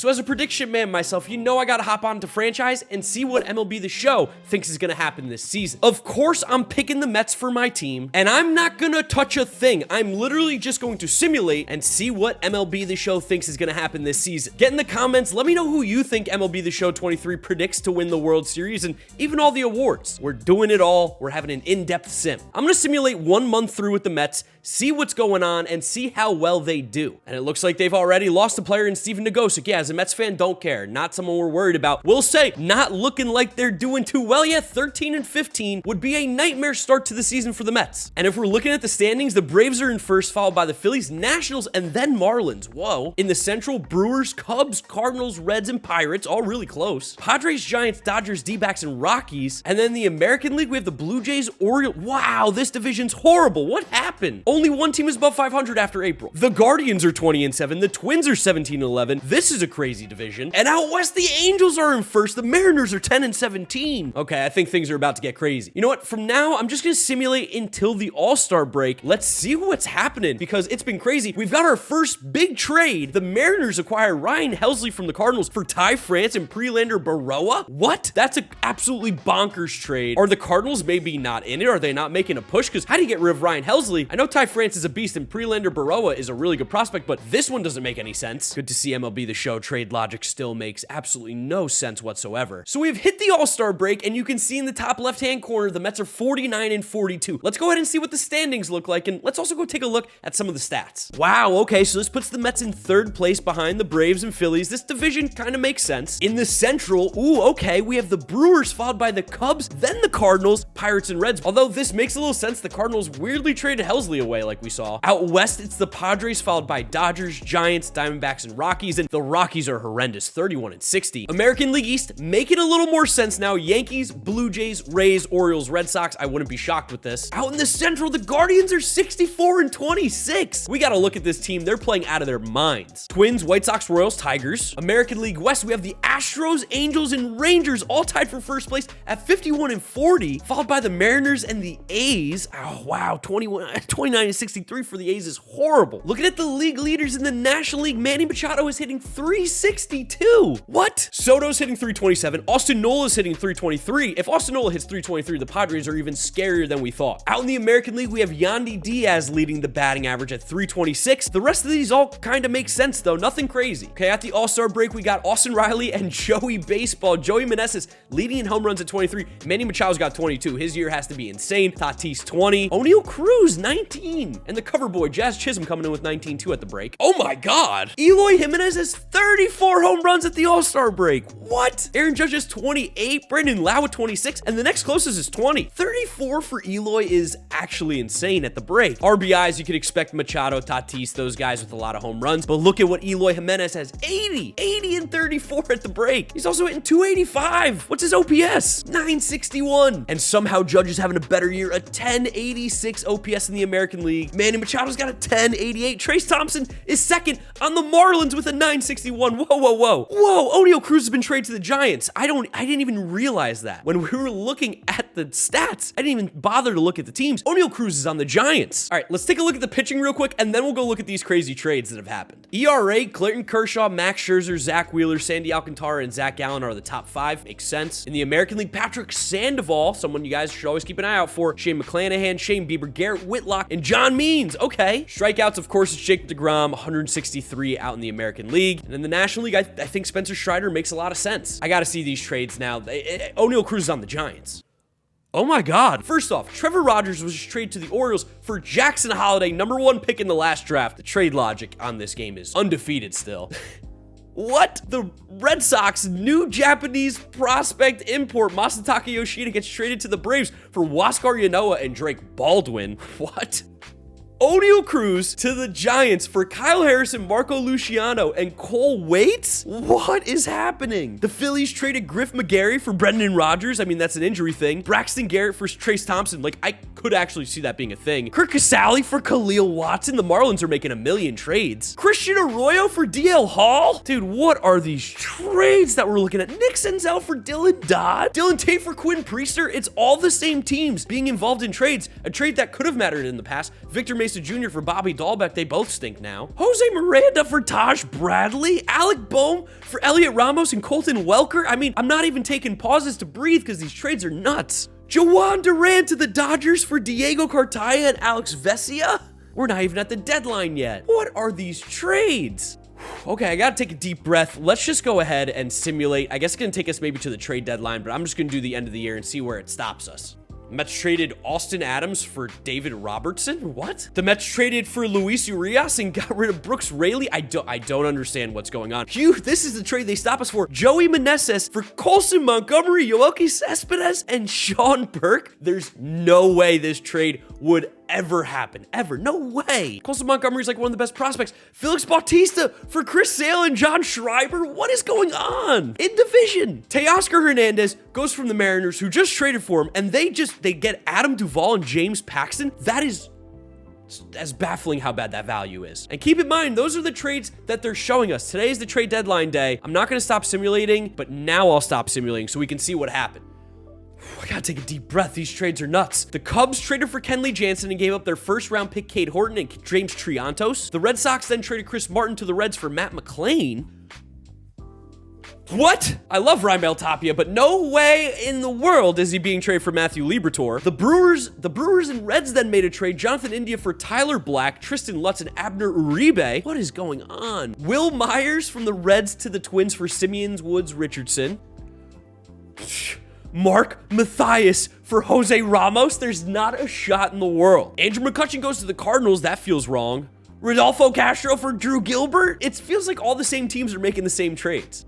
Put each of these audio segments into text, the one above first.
So as a prediction man myself, you know I gotta hop onto franchise and see what MLB The Show thinks is gonna happen this season. Of course, I'm picking the Mets for my team, and I'm not gonna touch a thing. I'm literally just going to simulate and see what MLB The Show thinks is gonna happen this season. Get in the comments, let me know who you think MLB The Show 23 predicts to win the World Series and even all the awards. We're doing it all. We're having an in-depth sim. I'm gonna simulate 1 month through with the Mets, see what's going on, and see how well they do. And it looks like they've already lost a player in Steven Nagosic. Yeah, as a Mets fan, don't care. Not someone we're worried about. We'll say, not looking like they're doing too well yet. 13-15 would be a nightmare start to the season for the Mets. And if we're looking at the standings, the Braves are in first, followed by the Phillies, Nationals, and then Marlins. Whoa. In the Central, Brewers, Cubs, Cardinals, Reds, and Pirates, all really close. Padres, Giants, Dodgers, D-backs, and Rockies. And then the American League, we have the Blue Jays, Orioles. Wow, this division's horrible. What happened? Only one team is above 500 after April. The Guardians are 20-7. The Twins are 17-11. This is a crazy division. And out west, the Angels are in first. The Mariners are 10-17. Okay, I think things are about to get crazy. You know what? From now, I'm just gonna simulate until the All-Star break. Let's see what's happening because it's been crazy. We've got our first big trade. The Mariners acquire Ryan Helsley from the Cardinals for Ty France and Prelander Baroa. What? That's an absolutely bonkers trade. Are the Cardinals maybe not in it? Are they not making a push? Because how do you get rid of Ryan Helsley? I know Ty France is a beast and Prelander Baroa is a really good prospect, but this one doesn't make any sense. Good to see MLB The Show trade logic still makes absolutely no sense whatsoever. So we've hit the All-Star break, and you can see in the top left-hand corner, the Mets are 49-42. Let's go ahead and see what the standings look like, and let's also go take a look at some of the stats. Wow, okay, so this puts the Mets in third place behind the Braves and Phillies. This division kind of makes sense. In the Central, ooh, okay, we have the Brewers followed by the Cubs, then the Cardinals, Pirates, and Reds. Although this makes a little sense, the Cardinals weirdly traded Helsley away like we saw. Out west, it's the Padres followed by Dodgers, Giants, Diamondbacks, and Rockies, and the Rockies are horrendous, 31-60. American League East, making a little more sense now. Yankees, Blue Jays, Rays, Orioles, Red Sox. I wouldn't be shocked with this. Out in the Central, the Guardians are 64-26. We gotta look at this team. They're playing out of their minds. Twins, White Sox, Royals, Tigers. American League West, we have the Astros, Angels, and Rangers all tied for first place at 51-40, followed by the Mariners and the A's. Oh, wow, 29-63 for the A's is horrible. Looking at the league leaders in the National League, Manny Machado is hitting 362. What? Soto's hitting 327. Austin Nola's hitting 323. If Austin Nola hits 323, the Padres are even scarier than we thought. Out in the American League, we have Yandy Diaz leading the batting average at 326. The rest of these all kind of make sense, though. Nothing crazy. Okay, at the All-Star break, we got Austin Riley and Joey Baseball. Joey Meneses leading in home runs at 23. Manny Machado's got 22. His year has to be insane. Tatis, 20. O'Neal Cruz, 19. And the cover boy, Jazz Chisholm, coming in with 19, too, at the break. Oh, my God. Eloy Jimenez has 34 home runs at the All-Star break. What? Aaron Judge has 28. Brandon Lau with 26. And the next closest is 20. 34 for Eloy is actually insane at the break. RBIs, you could expect Machado, Tatis, those guys with a lot of home runs. But look at what Eloy Jimenez has. 80 and 34 at the break. He's also hitting 285. What's his OPS? 961. And somehow Judge is having a better year. A 1086 OPS in the American League. Manny Machado's got a 1088. Trace Thompson is second on the Marlins with a 961. Whoa. O'Neal Cruz has been traded to the Giants. I didn't even realize that. When we were looking at the stats, I didn't even bother to look at the teams. O'Neal Cruz is on the Giants. All right, let's take a look at the pitching real quick, and then we'll go look at these crazy trades that have happened. ERA, Clayton Kershaw, Max Scherzer, Zach Wheeler, Sandy Alcantara, and Zach Gallen are the top 5. Makes sense. In the American League, Patrick Sandoval, someone you guys should always keep an eye out for. Shane McClanahan, Shane Bieber, Garrett Whitlock, and John Means. Okay. Strikeouts, of course, is Jacob deGrom, 163 out in the American League. And in the National League, I think Spencer Strider makes a lot of sense. I gotta see these trades now. O'Neal Cruz is on the Giants. Oh my God. First off, Trevor Rogers was traded to the Orioles for Jackson Holliday, #1 pick in the last draft. The trade logic on this game is undefeated still. What? The Red Sox new Japanese prospect import Masataka Yoshida gets traded to the Braves for Huascar Yanoa and Drake Baldwin. What? O'Neal Cruz to the Giants for Kyle Harrison, Marco Luciano, and Cole Waits? What is happening? The Phillies traded Griff McGarry for Brendan Rodgers. I mean, that's an injury thing. Braxton Garrett for Trace Thompson. Like, I could actually see that being a thing. Kirk Casale for Khalil Watson. The Marlins are making a million trades. Christian Arroyo for DL Hall? Dude, what are these trades that we're looking at? Nick Senzel for Dylan Dodd. Dylan Tate for Quinn Priester. It's all the same teams being involved in trades. A trade that could have mattered in the past. Victor Mason Mesa Jr. for Bobby Dahlbeck. They both stink now. Jose Miranda for Taj Bradley. Alec Boehm for Elliot Ramos and Colton Welker. I mean, I'm not even taking pauses to breathe because these trades are nuts. Jawan Durant to the Dodgers for Diego Cartaya and Alex Vesia. We're not even at the deadline yet. What are these trades? Okay, I gotta take a deep breath. Let's just go ahead and simulate. I guess it's gonna take us maybe to the trade deadline, but I'm just gonna do the end of the year and see where it stops us. Mets traded Austin Adams for David Robertson? What? The Mets traded for Luis Urias and got rid of Brooks Raley? I don't understand what's going on. Phew, this is the trade they stop us for. Joey Meneses for Colson Montgomery, Yoelqui Cespedes, and Sean Burke. There's no way this trade would ever happen. Ever. No way. Colson Montgomery's like one of the best prospects. Felix Bautista for Chris Sale and John Schreiber. What is going on in division? Teoscar Hernandez goes from the Mariners, who just traded for him, and they get Adam Duvall and James Paxton. That is as baffling how bad that value is. And keep in mind, those are the trades that they're showing us. Today is the trade deadline day. I'm not going to stop simulating, but now I'll stop simulating so we can see what happened. I gotta take a deep breath. These trades are nuts. The Cubs traded for Kenley Jansen and gave up their first-round pick Cade Horton and James Triantos. The Red Sox then traded Chris Martin to the Reds for Matt McClain. What? I love Raimel Tapia, but no way in the world is he being traded for Matthew Liberatore. The Brewers and Reds then made a trade. Jonathan India for Tyler Black, Tristan Lutz, and Abner Uribe. What is going on? Will Myers from the Reds to the Twins for Simeon Woods Richardson. Mark Mathias for Jose Ramos. There's not a shot in the world. Andrew McCutchen goes to the Cardinals. That feels wrong. Rodolfo Castro for Drew Gilbert. It feels like all the same teams are making the same trades.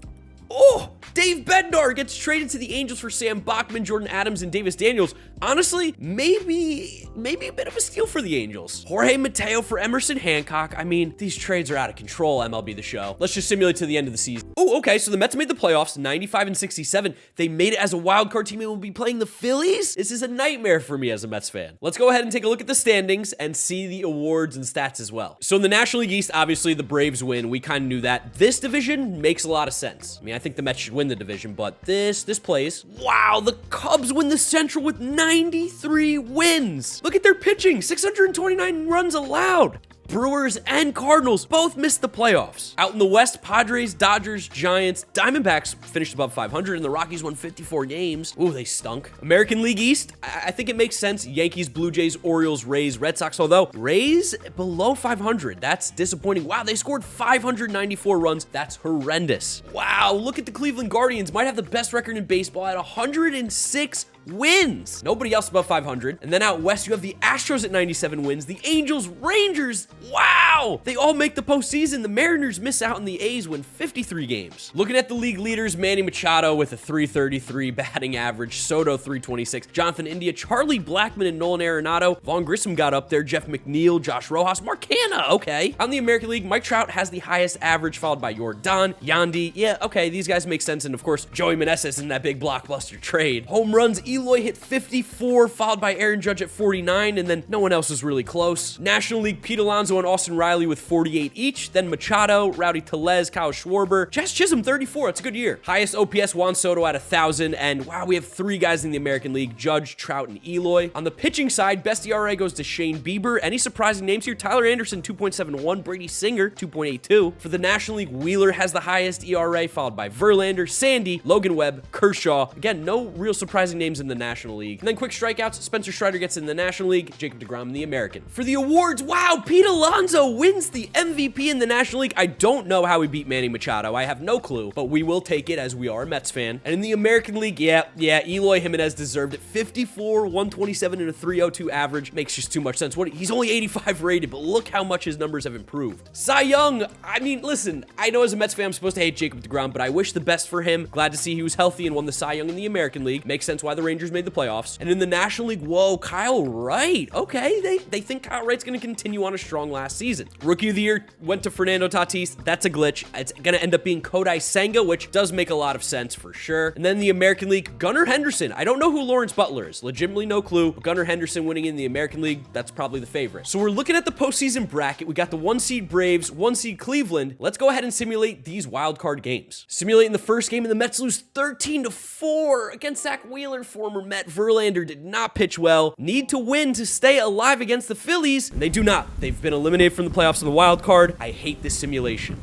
Oh, Dave Bednar gets traded to the Angels for Sam Bachman, Jordan Adams, and Davis Daniels. Honestly, maybe a bit of a steal for the Angels. Jorge Mateo for Emerson Hancock. I mean, these trades are out of control, MLB The Show. Let's just simulate to the end of the season. Oh, okay, so the Mets made the playoffs, 95-67. They made it as a wild card team and will be playing the Phillies? This is a nightmare for me as a Mets fan. Let's go ahead and take a look at the standings and see the awards and stats as well. So in the National League East, obviously the Braves win. We kind of knew that. This division makes a lot of sense. I mean, I think the Mets should win the division, but this plays. Wow, the Cubs win the Central with 93 wins. Look at their pitching, 629 runs allowed. Brewers and Cardinals both missed the playoffs. Out in the West, Padres, Dodgers, Giants, Diamondbacks finished above 500, and the Rockies won 54 games. Ooh, they stunk. American League East, I think it makes sense. Yankees, Blue Jays, Orioles, Rays, Red Sox, although Rays below 500. That's disappointing. Wow, they scored 594 runs. That's horrendous. Wow, look at the Cleveland Guardians. Might have the best record in baseball at 106 wins. Nobody else above 500. And then out west, you have the Astros at 97 wins, the Angels, Rangers. Wow, they all make the postseason. The Mariners miss out and the A's win 53 games. Looking at the league leaders, Manny Machado with a 333 batting average, Soto 326, Jonathan India, Charlie Blackmon, and Nolan Arenado. Vaughn Grissom got up there, Jeff McNeil, Josh Rojas, Mark Hanna, okay. On the American League, Mike Trout has the highest average, followed by Yordan, Yandy. Yeah, okay, these guys make sense. And of course, Joey Meneses in that big blockbuster trade. Home runs, Eloy hit 54, followed by Aaron Judge at 49, and then no one else was really close. National League, Pete Alonso and Austin Riley with 48 each, then Machado, Rowdy Tellez, Kyle Schwarber, Jess Chisholm 34, that's a good year. Highest OPS, Juan Soto at 1,000, and wow, we have 3 guys in the American League, Judge, Trout, and Eloy. On the pitching side, best ERA goes to Shane Bieber. Any surprising names here? Tyler Anderson, 2.71, Brady Singer, 2.82. For the National League, Wheeler has the highest ERA, followed by Verlander, Sandy, Logan Webb, Kershaw. Again, no real surprising names in the National League. And then quick strikeouts, Spencer Strider gets in the National League, Jacob deGrom in the American. For the awards, wow, Pete Alonso wins the MVP in the National League. I don't know how he beat Manny Machado. I have no clue, but we will take it as we are a Mets fan. And in the American League, yeah, Eloy Jimenez deserved it. 54, 127, and a 302 average. Makes just too much sense. He's only 85 rated, but look how much his numbers have improved. Cy Young, I mean, listen, I know as a Mets fan, I'm supposed to hate Jacob deGrom, but I wish the best for him. Glad to see he was healthy and won the Cy Young in the American League. Makes sense why the Rangers made the playoffs. And in the National League, whoa, Kyle Wright. Okay, they think Kyle Wright's going to continue on a strong last season. Rookie of the Year went to Fernando Tatis. That's a glitch. It's going to end up being Kodai Senga, which does make a lot of sense for sure. And then the American League, Gunnar Henderson. I don't know who Lawrence Butler is. Legitimately no clue. But Gunnar Henderson winning in the American League, that's probably the favorite. So we're looking at the postseason bracket. We got the 1 seed Braves, 1 seed Cleveland. Let's go ahead and simulate these wild card games. Simulating the first game, and the Mets lose 13-4 against Zach Wheeler, 4 former Met Verlander did not pitch well. Need to win to stay alive against the Phillies, and they do not. They've been eliminated from the playoffs in the wild card. I hate this simulation.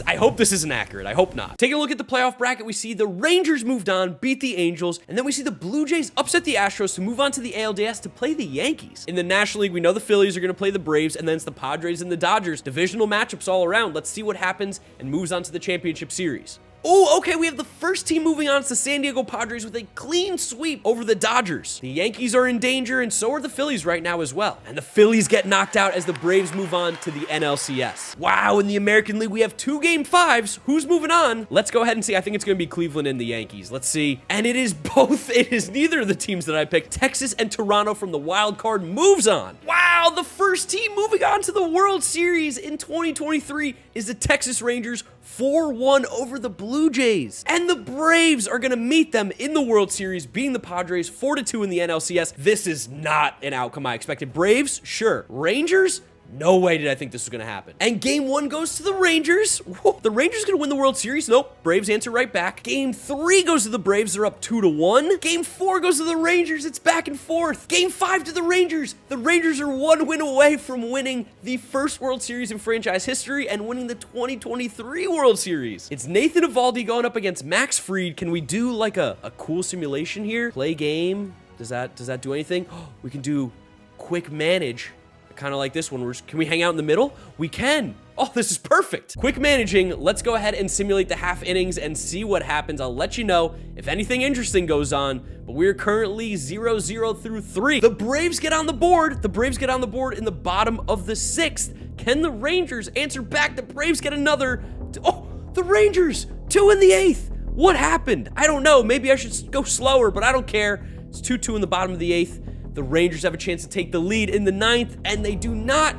I hope this isn't accurate. I hope not. Taking a look at the playoff bracket, we see the Rangers moved on, beat the Angels, and then we see the Blue Jays upset the Astros to move on to the ALDS to play the Yankees. In the National League, we know the Phillies are going to play the Braves, and then it's the Padres and the Dodgers. Divisional matchups all around. Let's see what happens and moves on to the championship series. Oh, okay, we have the first team moving on. It's the San Diego Padres with a clean sweep over the Dodgers. The Yankees are in danger, and so are the Phillies right now as well. And the Phillies get knocked out as the Braves move on to the NLCS. Wow, in the American League, we have 2 Game 5s. Who's moving on? Let's go ahead and see. I think it's going to be Cleveland and the Yankees. Let's see. And it is both. It is neither of the teams that I picked. Texas and Toronto from the wild card moves on. Wow, the first team moving on to the World Series in 2023 is the Texas Rangers, 4-1 over the Blue Jays. And the Braves are going to meet them in the World Series, beating the Padres 4-2 in the NLCS. This is not an outcome I expected. Braves, sure. Rangers? No way did I think this was going to happen. And Game 1 goes to the Rangers. Whoa, the Rangers going to win the World Series? Nope. Braves answer right back. Game 3 goes to the Braves. They're up 2-1. Game 4 goes to the Rangers. It's back and forth. Game 5 to the Rangers. The Rangers are 1 win away from winning the first World Series in franchise history and winning the 2023 World Series. It's Nathan Eovaldi going up against Max Fried. Can we do like a cool simulation here? Play game. Does that do anything? We can do quick manage. Kind of like this one. Can we hang out in the middle? We can. Oh, this is perfect. Quick managing. Let's go ahead and simulate the half innings and see what happens. I'll let you know if anything interesting goes on, but we're currently 0-0 through 3. The Braves get on the board. The Braves get on the board in the bottom of the 6th. Can the Rangers answer back? The Braves get another. Oh, the Rangers, 2 in the 8th. What happened? I don't know. Maybe I should go slower, but I don't care. It's 2-2 in the bottom of the 8th. The Rangers have a chance to take the lead in the 9th, and they do not.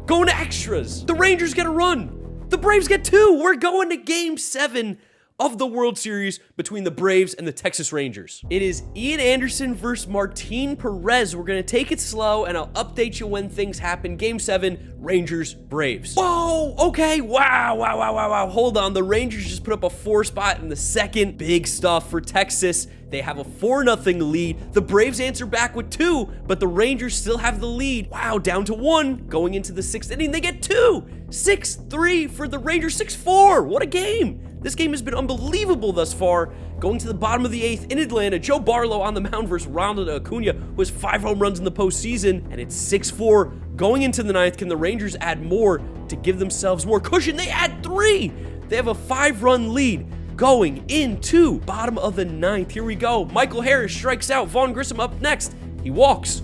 Go into extras. The Rangers get a run. The Braves get 2. We're going to Game 7 of the World Series between the Braves and the Texas Rangers. It is Ian Anderson versus Martin Perez. We're going to take it slow, and I'll update you when things happen. Game 7, Rangers, Braves. Whoa, okay, wow. Hold on, the Rangers just put up a 4 spot in the 2nd. Big stuff for Texas. They have a 4-0 lead. The Braves answer back with 2, but the Rangers still have the lead. Wow, down to 1. Going into the 6th inning, they get 2. 6-3 for the Rangers, 6-4. What a game. This game has been unbelievable thus far. Going to the bottom of the 8th in Atlanta, Joe Barlow on the mound versus Ronald Acuna, who has 5 home runs in the postseason, and it's 6-4. Going into the 9th, can the Rangers add more to give themselves more cushion? They add 3. They have a 5-run lead going into bottom of the 9th. Here we go. Michael Harris strikes out. Vaughn Grissom up next. He walks.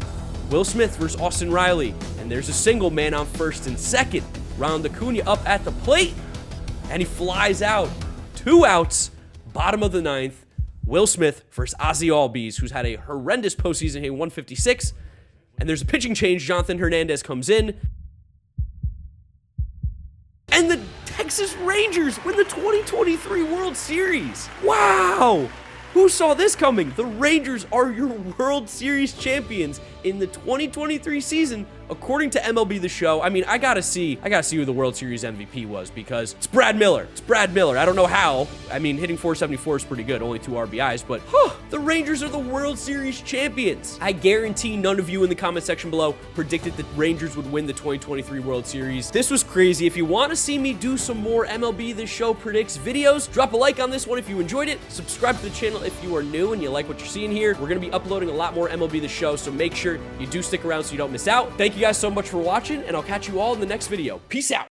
Will Smith versus Austin Riley, and there's a single, man on first and second. Ronald Acuna up at the plate, and he flies out. 2 outs, bottom of the 9th. Will Smith versus Ozzy Albies, who's had a horrendous postseason, hitting 156. And there's a pitching change. Jonathan Hernandez comes in. And the Texas Rangers win the 2023 World Series. Wow! Who saw this coming? The Rangers are your World Series champions in the 2023 season, according to MLB The Show. I mean, I gotta see who the World Series MVP was, because it's Brad Miller. It's Brad Miller. I don't know how. I mean, hitting 474 is pretty good, only 2 RBIs, but the Rangers are the World Series champions. I guarantee none of you in the comment section below predicted the Rangers would win the 2023 World Series. This was crazy. If you want to see me do some more MLB The Show predicts videos, drop a like on this one if you enjoyed it. Subscribe to the channel if you are new and you like what you're seeing here. We're going to be uploading a lot more MLB The Show, so make sure you do stick around so you don't miss out. Thank you guys so much for watching, and I'll catch you all in the next video. Peace out.